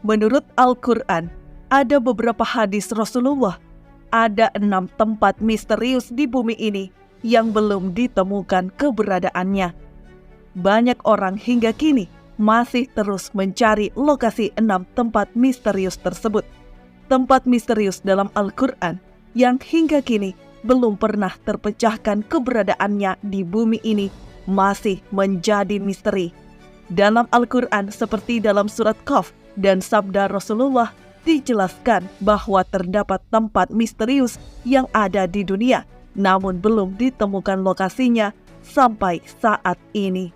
Menurut Al-Quran, ada beberapa hadis Rasulullah, ada 6 tempat misterius di bumi ini yang belum ditemukan keberadaannya. Banyak orang hingga kini masih terus mencari lokasi 6 tempat misterius tersebut. Tempat misterius dalam Al-Quran yang hingga kini belum pernah terpecahkan keberadaannya di bumi ini masih menjadi misteri. Dalam Al-Quran seperti dalam surat Qaf dan sabda Rasulullah dijelaskan bahwa terdapat tempat misterius yang ada di dunia, namun belum ditemukan lokasinya sampai saat ini.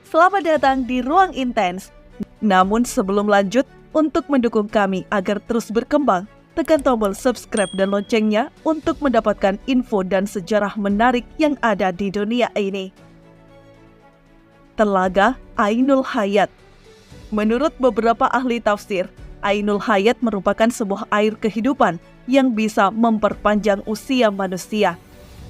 Selamat datang di Ruang Intens. Namun sebelum lanjut, untuk mendukung kami agar terus berkembang, tekan tombol subscribe dan loncengnya untuk mendapatkan info dan sejarah menarik yang ada di dunia ini. Telaga Ainul Hayat. Menurut beberapa ahli tafsir, Ainul Hayat merupakan sebuah air kehidupan yang bisa memperpanjang usia manusia.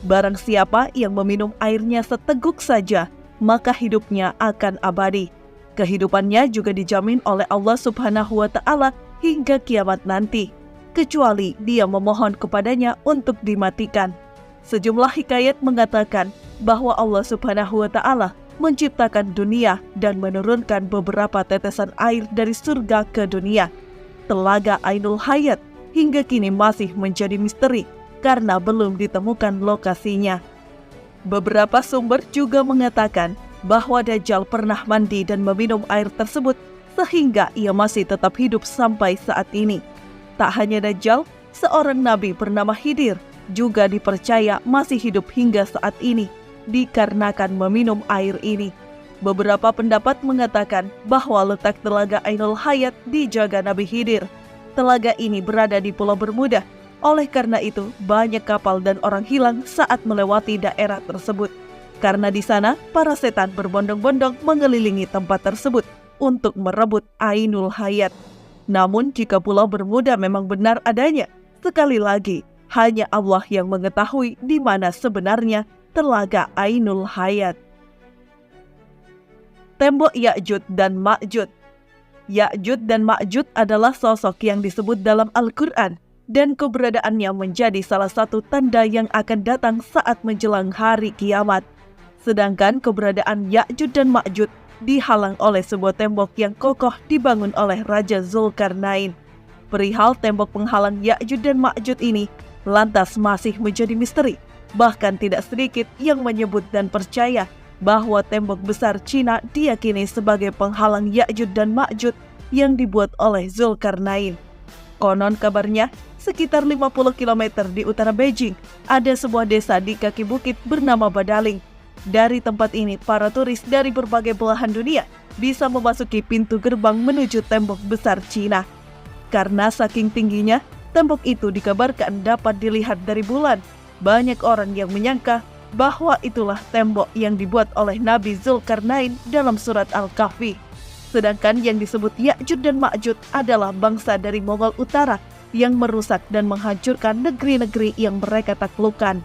Barang siapa yang meminum airnya seteguk saja, maka hidupnya akan abadi. Kehidupannya juga dijamin oleh Allah Subhanahu wa Ta'ala hingga kiamat nanti, kecuali dia memohon kepadanya untuk dimatikan. Sejumlah hikayat mengatakan bahwa Allah Subhanahu wa Ta'ala menciptakan dunia dan menurunkan beberapa tetesan air dari surga ke dunia. Telaga Ainul Hayat hingga kini masih menjadi misteri karena belum ditemukan lokasinya. Beberapa sumber juga mengatakan bahwa Dajjal pernah mandi dan meminum air tersebut sehingga ia masih tetap hidup sampai saat ini. Tak hanya Dajjal, seorang nabi bernama Khidir juga dipercaya masih hidup hingga saat ini dikarenakan meminum air ini. Beberapa pendapat mengatakan bahwa letak telaga Ainul Hayat dijaga Nabi Khidir. Telaga ini berada di Pulau Bermuda. Oleh karena itu, banyak kapal dan orang hilang saat melewati daerah tersebut. Karena di sana, para setan berbondong-bondong mengelilingi tempat tersebut untuk merebut Ainul Hayat. Namun, jika Pulau Bermuda memang benar adanya, sekali lagi, hanya Allah yang mengetahui di mana sebenarnya telaga Ainul Hayat. Tembok Ya'jud dan Ma'jud. Ya'jud dan Ma'jud adalah sosok yang disebut dalam Al-Quran dan keberadaannya menjadi salah satu tanda yang akan datang saat menjelang hari kiamat. Sedangkan keberadaan Ya'jud dan Ma'jud dihalang oleh sebuah tembok yang kokoh dibangun oleh Raja Zulkarnain. Perihal tembok penghalang Ya'jud dan Ma'jud ini lantas masih menjadi misteri. Bahkan tidak sedikit yang menyebut dan percaya bahwa tembok besar Cina diyakini sebagai penghalang Ya'jud dan Ma'jud yang dibuat oleh Zulkarnain. Konon kabarnya, sekitar 50 km di utara Beijing, ada sebuah desa di kaki bukit bernama Badaling. Dari tempat ini, para turis dari berbagai belahan dunia bisa memasuki pintu gerbang menuju tembok besar Cina. Karena saking tingginya, tembok itu dikabarkan dapat dilihat dari bulan. Banyak orang yang menyangka bahwa itulah tembok yang dibuat oleh Nabi Zulkarnain dalam surat Al-Kahfi. Sedangkan yang disebut Ya'jud dan Ma'jud adalah bangsa dari Mongol Utara yang merusak dan menghancurkan negeri-negeri yang mereka taklukkan.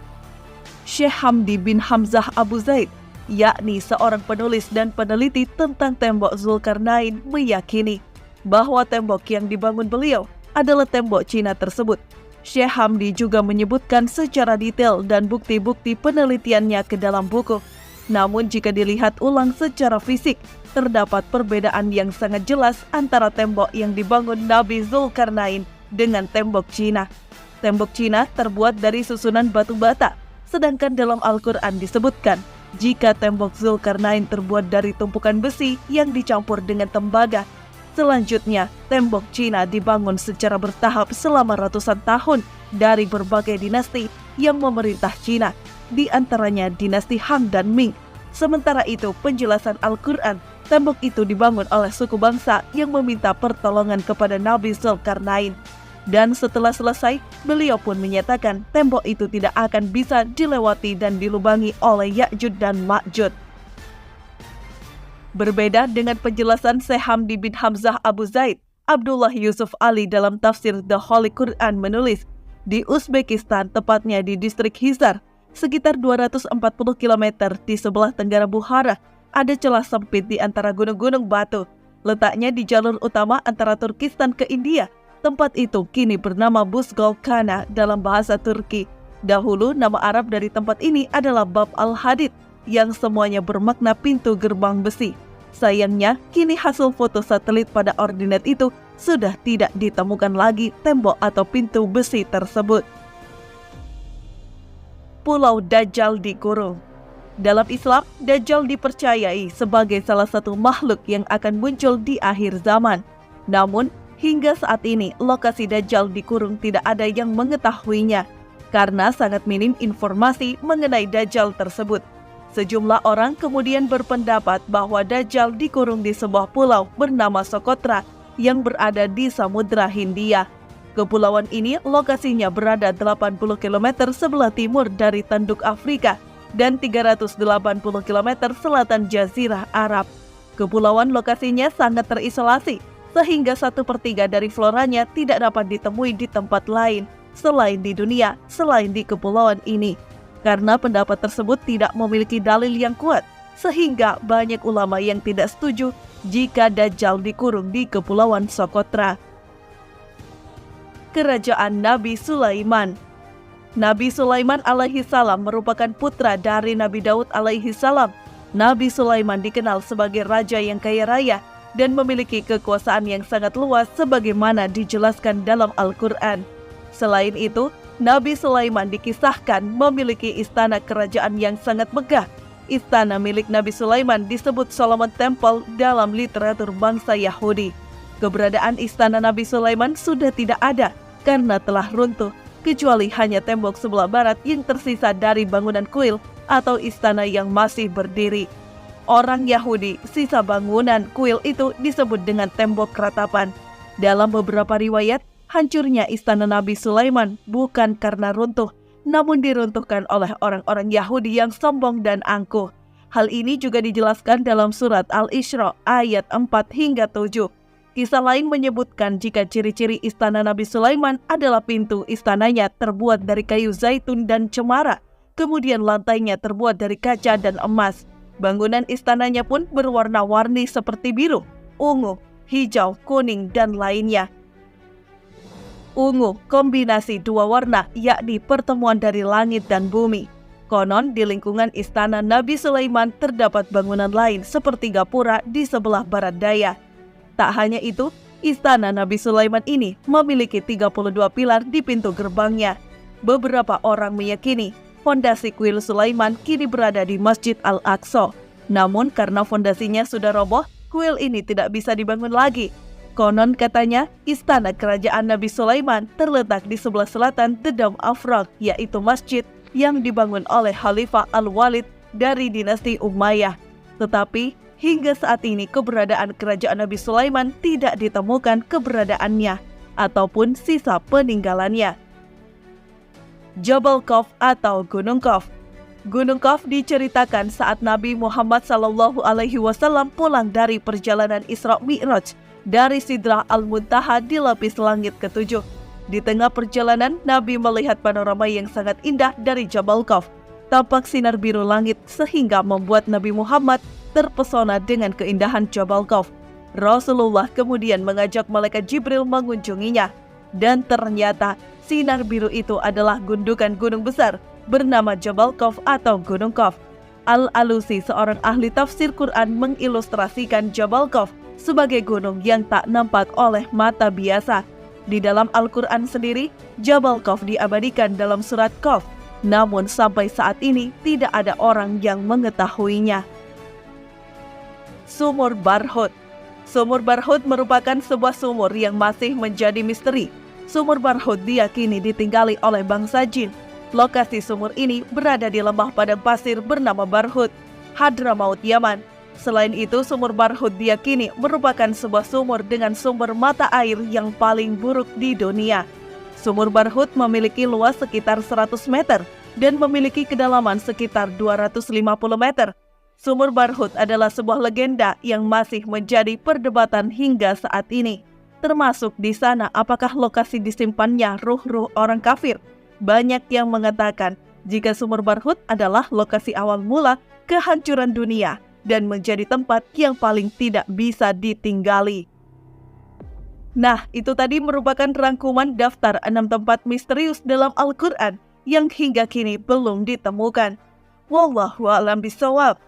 Syekh Hamdi bin Hamzah Abu Zaid, yakni seorang penulis dan peneliti tentang tembok Zulkarnain, meyakini bahwa tembok yang dibangun beliau adalah tembok Cina tersebut. Syekh Hamdi juga menyebutkan secara detail dan bukti-bukti penelitiannya ke dalam buku. Namun jika dilihat ulang secara fisik, terdapat perbedaan yang sangat jelas antara tembok yang dibangun Nabi Zulkarnain dengan tembok Cina. Tembok Cina terbuat dari susunan batu bata, sedangkan dalam Al-Quran disebutkan jika tembok Zulkarnain terbuat dari tumpukan besi yang dicampur dengan tembaga. Selanjutnya, tembok Cina dibangun secara bertahap selama ratusan tahun dari berbagai dinasti yang memerintah Cina, di antaranya dinasti Han dan Ming. Sementara itu, penjelasan Al-Quran, tembok itu dibangun oleh suku bangsa yang meminta pertolongan kepada Nabi Zulkarnain. Dan setelah selesai, beliau pun menyatakan tembok itu tidak akan bisa dilewati dan dilubangi oleh Ya'jud dan Ma'jud. Berbeda dengan penjelasan Syekh Hamdi bin Hamzah Abu Zaid, Abdullah Yusuf Ali dalam tafsir The Holy Quran menulis, di Uzbekistan, tepatnya di distrik Hisar, sekitar 240 km di sebelah tenggara Bukhara, ada celah sempit di antara gunung-gunung batu. Letaknya di jalur utama antara Turkistan ke India. Tempat itu kini bernama Buzgulkana dalam bahasa Turki. Dahulu nama Arab dari tempat ini adalah Bab al-Hadid, yang semuanya bermakna pintu gerbang besi. Sayangnya, kini hasil foto satelit pada ordinat itu sudah tidak ditemukan lagi tembok atau pintu besi tersebut. Pulau Dajjal dikurung. Dalam Islam, Dajjal dipercayai sebagai salah satu makhluk yang akan muncul di akhir zaman. Namun, hingga saat ini, lokasi Dajjal dikurung tidak ada yang mengetahuinya, karena sangat minim informasi mengenai Dajjal tersebut. Sejumlah orang kemudian berpendapat bahwa Dajjal dikurung di sebuah pulau bernama Socotra yang berada di Samudra Hindia. Kepulauan ini lokasinya berada 80 km sebelah timur dari tanduk Afrika dan 380 km selatan Jazirah Arab. Kepulauan lokasinya sangat terisolasi, sehingga 1/3 dari floranya tidak dapat ditemui di tempat lain selain di dunia, selain di kepulauan ini. Karena pendapat tersebut tidak memiliki dalil yang kuat, sehingga banyak ulama yang tidak setuju jika Dajjal dikurung di Kepulauan Socotra. Kerajaan Nabi Sulaiman. Nabi Sulaiman alaihi salam merupakan putra dari Nabi Daud alaihi salam. Nabi Sulaiman dikenal sebagai raja yang kaya raya dan memiliki kekuasaan yang sangat luas sebagaimana dijelaskan dalam Al-Quran. Selain itu, Nabi Sulaiman dikisahkan memiliki istana kerajaan yang sangat megah. Istana milik Nabi Sulaiman disebut Solomon Temple dalam literatur bangsa Yahudi. Keberadaan istana Nabi Sulaiman sudah tidak ada karena telah runtuh, kecuali hanya tembok sebelah barat yang tersisa dari bangunan kuil atau istana yang masih berdiri. Orang Yahudi, sisa bangunan kuil itu disebut dengan tembok ratapan. Dalam beberapa riwayat, hancurnya istana Nabi Sulaiman bukan karena runtuh, namun diruntuhkan oleh orang-orang Yahudi yang sombong dan angkuh. Hal ini juga dijelaskan dalam surat Al-Isra ayat 4 hingga 7. Kisah lain menyebutkan jika ciri-ciri istana Nabi Sulaiman adalah pintu istananya terbuat dari kayu zaitun dan cemara, kemudian lantainya terbuat dari kaca dan emas. Bangunan istananya pun berwarna-warni seperti biru, ungu, hijau, kuning, dan lainnya. Ungu, kombinasi dua warna, yakni pertemuan dari langit dan bumi. Konon di lingkungan istana Nabi Sulaiman terdapat bangunan lain seperti gapura di sebelah barat daya. Tak hanya itu, istana Nabi Sulaiman ini memiliki 32 pilar di pintu gerbangnya. Beberapa orang meyakini fondasi kuil Sulaiman kini berada di Masjid Al-Aqsa. Namun karena fondasinya sudah roboh, kuil ini tidak bisa dibangun lagi. Konon katanya, istana kerajaan Nabi Sulaiman terletak di sebelah selatan The Dome of Rock, yaitu masjid yang dibangun oleh Khalifah Al-Walid dari dinasti Umayyah. Tetapi, hingga saat ini keberadaan kerajaan Nabi Sulaiman tidak ditemukan keberadaannya ataupun sisa peninggalannya. Jabal Khuf atau Gunung Khuf. Gunung Khuf diceritakan saat Nabi Muhammad SAW pulang dari perjalanan Isra Mi'raj dari Sidrah Al-Muntaha di lapis langit ketujuh. Di tengah perjalanan, Nabi melihat panorama yang sangat indah dari Jabal Khuf. Tampak sinar biru langit sehingga membuat Nabi Muhammad terpesona dengan keindahan Jabal Khuf. Rasulullah kemudian mengajak malaikat Jibril mengunjunginya. Dan ternyata sinar biru itu adalah gundukan gunung besar bernama Jabal Khuf atau Gunung Khuf. Al-Alusi, seorang ahli tafsir Quran, mengilustrasikan Jabal Khuf sebagai gunung yang tak nampak oleh mata biasa. Di dalam Al-Quran sendiri, Jabal Khuf diabadikan dalam surat Khuf, namun sampai saat ini tidak ada orang yang mengetahuinya. Sumur Barhut. Sumur Barhut merupakan sebuah sumur yang masih menjadi misteri. Sumur Barhut diyakini ditinggali oleh bangsa jin. Lokasi sumur ini berada di lembah padang pasir bernama Barhut, Hadramaut, Yaman. Selain itu, sumur Barhut diyakini merupakan sebuah sumur dengan sumber mata air yang paling buruk di dunia. Sumur Barhut memiliki luas sekitar 100 meter dan memiliki kedalaman sekitar 250 meter. Sumur Barhut adalah sebuah legenda yang masih menjadi perdebatan hingga saat ini. Termasuk di sana apakah lokasi disimpannya ruh-ruh orang kafir. Banyak yang mengatakan jika sumur Barhut adalah lokasi awal mula kehancuran dunia, dan menjadi tempat yang paling tidak bisa ditinggali. Nah, itu tadi merupakan rangkuman daftar 6 tempat misterius dalam Al-Quran yang hingga kini belum ditemukan. Wallahu a'lam bishawab.